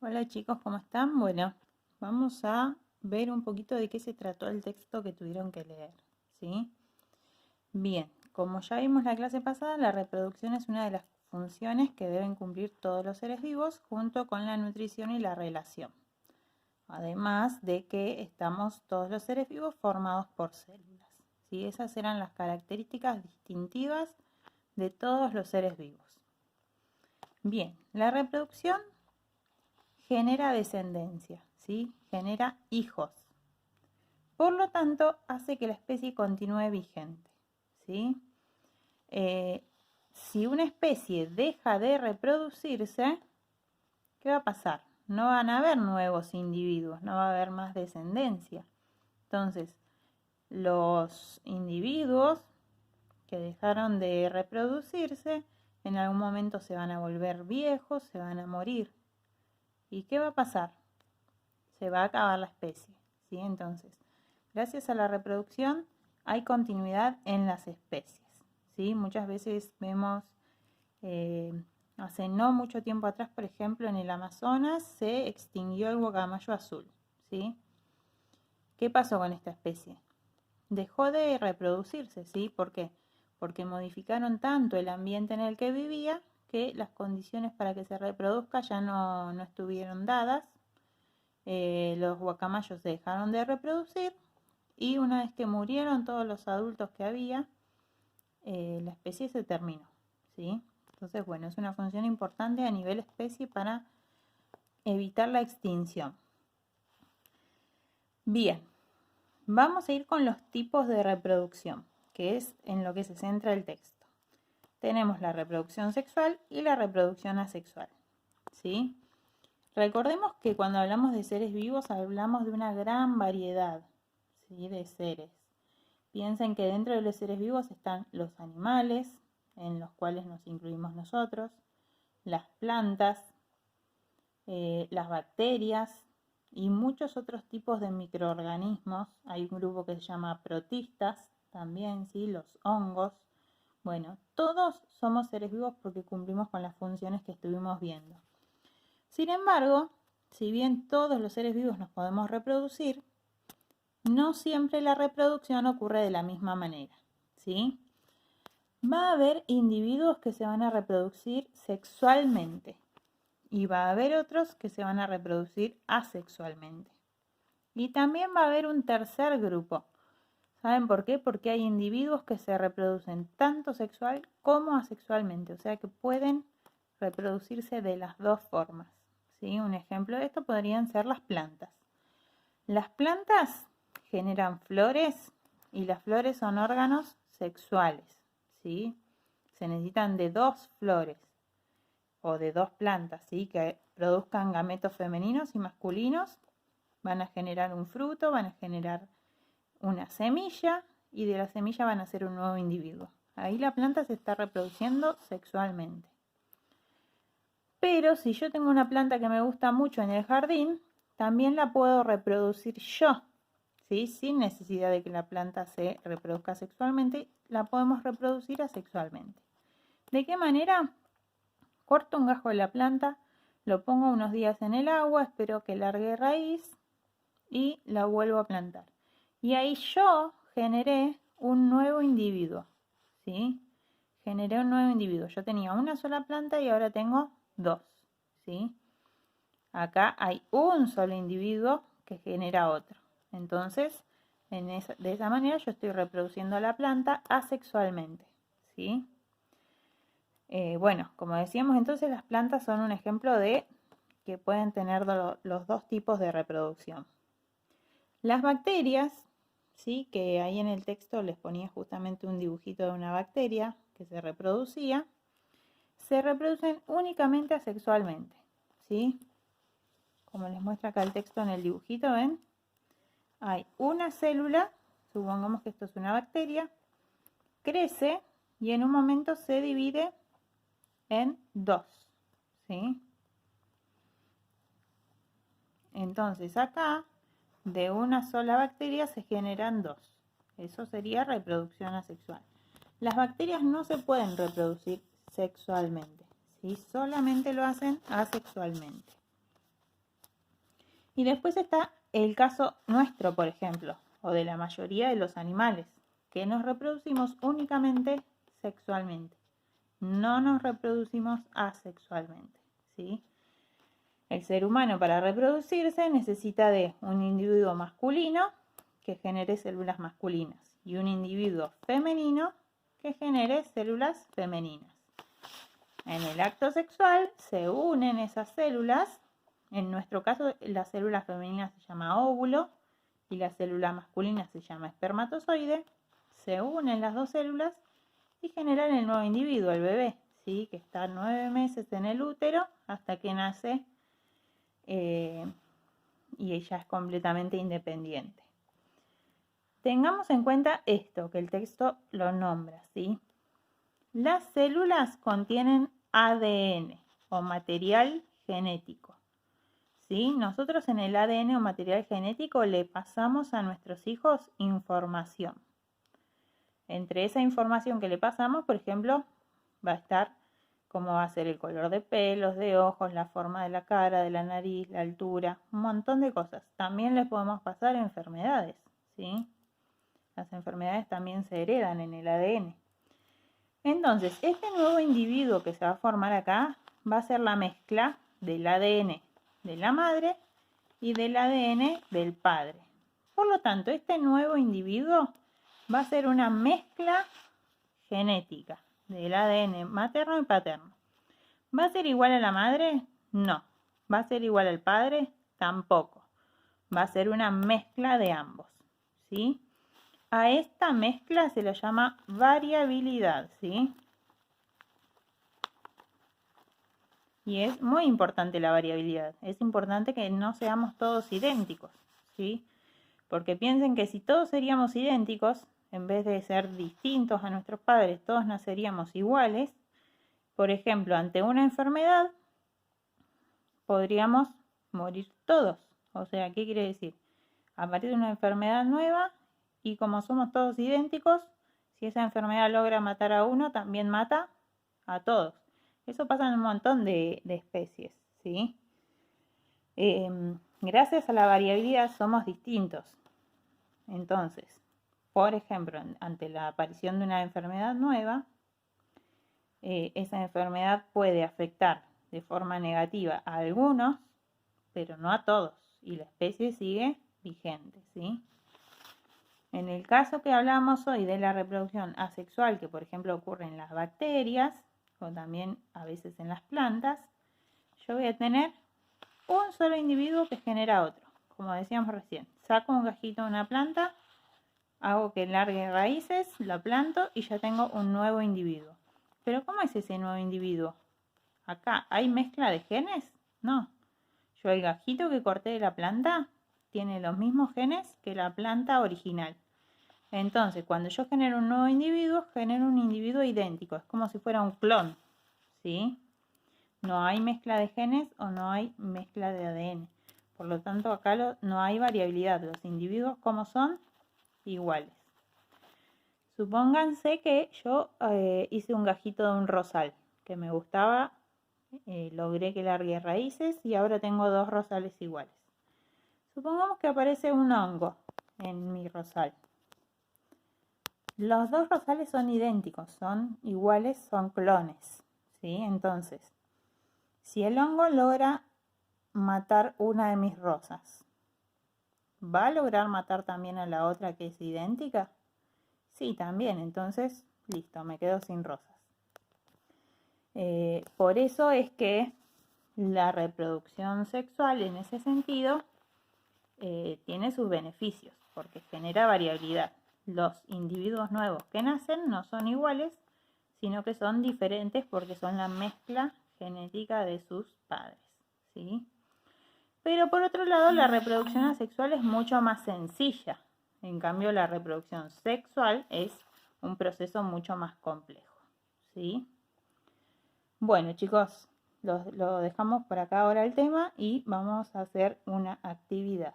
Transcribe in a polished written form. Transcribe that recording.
Hola chicos, ¿cómo están? Bueno, vamos a ver un poquito de qué se trató el texto que tuvieron que leer, ¿sí? Bien, como ya vimos la clase pasada, la reproducción es una de las funciones que deben cumplir todos los seres vivos junto con la nutrición y la relación. Además de que estamos todos los seres vivos formados por células, ¿sí? Esas eran las características distintivas de todos los seres vivos. Bien, la reproducción genera descendencia, ¿sí? Genera hijos. Por lo tanto, hace que la especie continúe vigente, ¿sí? Si una especie deja de reproducirse, ¿qué va a pasar? No van a haber nuevos individuos, no va a haber más descendencia. Entonces, los individuos que dejaron de reproducirse, en algún momento se van a volver viejos, se van a morir. ¿Y qué va a pasar? Se va a acabar la especie, ¿sí? Entonces, gracias a la reproducción hay continuidad en las especies, ¿sí? Muchas veces vemos, hace no mucho tiempo atrás, por ejemplo, en el Amazonas se extinguió el guacamayo azul, ¿sí? ¿Qué pasó con esta especie? Dejó de reproducirse, ¿sí? ¿Por qué? Porque modificaron tanto el ambiente en el que vivía que las condiciones para que se reproduzca ya no estuvieron dadas. Los guacamayos se dejaron de reproducir y una vez que murieron todos los adultos que había, la especie se terminó, ¿sí? Entonces, bueno, es una función importante a nivel especie para evitar la extinción. Bien, vamos a ir con los tipos de reproducción, que es en lo que se centra el texto. Tenemos la reproducción sexual y la reproducción asexual, ¿sí? Recordemos que cuando hablamos de seres vivos hablamos de una gran variedad, ¿sí?, de seres. Piensen que dentro de los seres vivos están los animales, en los cuales nos incluimos nosotros, las plantas, las bacterias y muchos otros tipos de microorganismos. Hay un grupo que se llama protistas también, ¿sí?, los hongos. Bueno, todos somos seres vivos porque cumplimos con las funciones que estuvimos viendo. Sin embargo, si bien todos los seres vivos nos podemos reproducir, no siempre la reproducción ocurre de la misma manera, ¿sí? Va a haber individuos que se van a reproducir sexualmente y va a haber otros que se van a reproducir asexualmente. Y también va a haber un tercer grupo. ¿Saben por qué? Porque hay individuos que se reproducen tanto sexual como asexualmente, o sea que pueden reproducirse de las dos formas, ¿sí? Un ejemplo de esto podrían ser las plantas. Las plantas generan flores y las flores son órganos sexuales, ¿sí? Se necesitan de dos flores o de dos plantas, ¿sí?, que produzcan gametos femeninos y masculinos. Van a generar un fruto, van a generar una semilla y de la semilla van a ser un nuevo individuo. Ahí la planta se está reproduciendo sexualmente. Pero si yo tengo una planta que me gusta mucho en el jardín, también la puedo reproducir yo, ¿sí?, sin necesidad de que la planta se reproduzca sexualmente, la podemos reproducir asexualmente. ¿De qué manera? Corto un gajo de la planta, lo pongo unos días en el agua, espero que largue raíz y la vuelvo a plantar. Y ahí yo generé un nuevo individuo, ¿sí? Generé un nuevo individuo. Yo tenía una sola planta y ahora tengo dos, ¿sí? Acá hay un solo individuo que genera otro. Entonces, de esa manera yo estoy reproduciendo la planta asexualmente, ¿sí? Bueno, como decíamos entonces, las plantas son un ejemplo de que pueden tener los dos tipos de reproducción. Las bacterias, ¿sí?, que ahí en el texto les ponía justamente un dibujito de una bacteria que se reproducía, se reproducen únicamente asexualmente, ¿sí? Como les muestra acá el texto en el dibujito, ¿ven? Hay una célula, supongamos que esto es una bacteria, crece y en un momento se divide en dos, ¿sí? Entonces acá, de una sola bacteria se generan dos. Eso sería reproducción asexual. Las bacterias no se pueden reproducir sexualmente, ¿sí? Solamente lo hacen asexualmente. Y después está el caso nuestro, por ejemplo, o de la mayoría de los animales, que nos reproducimos únicamente sexualmente. No nos reproducimos asexualmente, ¿sí? El ser humano para reproducirse necesita de un individuo masculino que genere células masculinas y un individuo femenino que genere células femeninas. En el acto sexual se unen esas células. En nuestro caso, la célula femenina se llama óvulo y la célula masculina se llama espermatozoide. Se unen las dos células y generan el nuevo individuo, el bebé, ¿sí? Que está 9 meses en el útero hasta que nace y ella es completamente independiente. Tengamos en cuenta esto, que el texto lo nombra, ¿sí? Las células contienen ADN o material genético, ¿sí? Nosotros en el ADN o material genético le pasamos a nuestros hijos información. Entre esa información que le pasamos, por ejemplo, va a estar cómo va a ser el color de pelos, de ojos, la forma de la cara, de la nariz, la altura, un montón de cosas. También le podemos pasar enfermedades, ¿sí? Las enfermedades también se heredan en el ADN. Entonces, este nuevo individuo que se va a formar acá va a ser la mezcla del ADN de la madre y del ADN del padre. Por lo tanto, este nuevo individuo va a ser una mezcla genética del ADN materno y paterno. ¿Va a ser igual a la madre? No. ¿Va a ser igual al padre? Tampoco. Va a ser una mezcla de ambos, ¿sí? A esta mezcla se la llama variabilidad, ¿sí? Y es muy importante la variabilidad. Es importante que no seamos todos idénticos, ¿sí? Porque piensen que si todos seríamos idénticos, en vez de ser distintos a nuestros padres, todos naceríamos iguales. Por ejemplo, ante una enfermedad, podríamos morir todos. O sea, ¿qué quiere decir? Aparece una enfermedad nueva y como somos todos idénticos, si esa enfermedad logra matar a uno, también mata a todos. Eso pasa en un montón de especies, ¿sí? Gracias a la variabilidad somos distintos. Entonces, por ejemplo, ante la aparición de una enfermedad nueva, esa enfermedad puede afectar de forma negativa a algunos, pero no a todos, y la especie sigue vigente, ¿sí? En el caso que hablamos hoy de la reproducción asexual, que por ejemplo ocurre en las bacterias, o también a veces en las plantas, yo voy a tener un solo individuo que genera otro. Como decíamos recién, saco un gajito de una planta, hago que largue raíces, la planto y ya tengo un nuevo individuo. Pero ¿cómo es ese nuevo individuo? Acá, ¿hay mezcla de genes? No. Yo el gajito que corté de la planta tiene los mismos genes que la planta original. Entonces, cuando yo genero un nuevo individuo, genero un individuo idéntico. Es como si fuera un clon, ¿sí? No hay mezcla de genes o no hay mezcla de ADN. Por lo tanto, acá no hay variabilidad. Los individuos como son, iguales. Supónganse que yo hice un gajito de un rosal que me gustaba, logré que largue raíces y ahora tengo dos rosales iguales. Supongamos que aparece un hongo en mi rosal. Los dos rosales son idénticos, son iguales, son clones, ¿sí? Entonces, si el hongo logra matar una de mis rosas, ¿va a lograr matar también a la otra que es idéntica? Sí, también. Entonces, listo, me quedo sin rosas. Por eso es que la reproducción sexual en ese sentido tiene sus beneficios, porque genera variabilidad. Los individuos nuevos que nacen no son iguales, sino que son diferentes porque son la mezcla genética de sus padres, ¿sí? Pero por otro lado, la reproducción asexual es mucho más sencilla. En cambio, la reproducción sexual es un proceso mucho más complejo, ¿sí? Bueno, chicos, lo dejamos por acá ahora el tema y vamos a hacer una actividad.